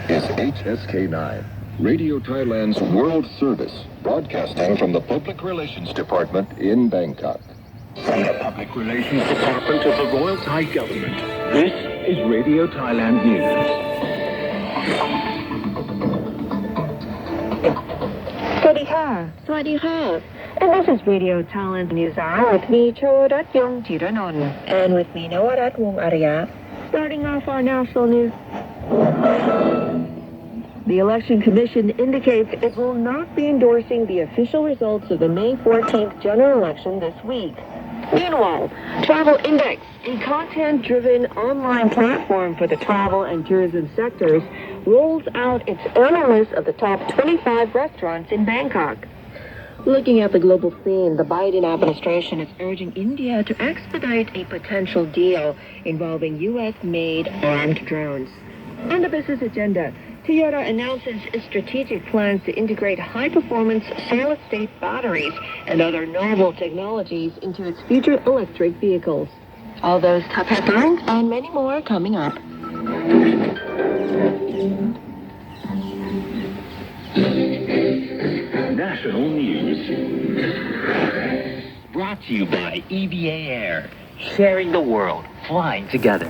is HSK9, Radio Thailand's World Service, broadcasting from the Public Relations Department in Bangkok. From the Public Relations Department of the Royal Thai Government, this is Radio Thailand News. สวัสดีค่ะ And this is Radio Thailand News Hour with me, Chorat Yong Jiranon. And with me, Nawarat Wong Arya. Starting off our national news. The Election Commission indicates it will not be endorsing the official results of the May 14th general election this week. Meanwhile, Travel Index, a content-driven online platform for the travel and tourism sectors, rolls out its annual list of the top 25 restaurants in Bangkok. Looking at the global scene, the Biden administration is urging India to expedite a potential deal involving U.S.-made armed drones. On the business agenda, Toyota announces its strategic plans to integrate high-performance solid-state batteries and other novel technologies into its future electric vehicles. All those top headlines and many more coming up. National News. Brought to you by EVA Air. Sharing the world, flying together.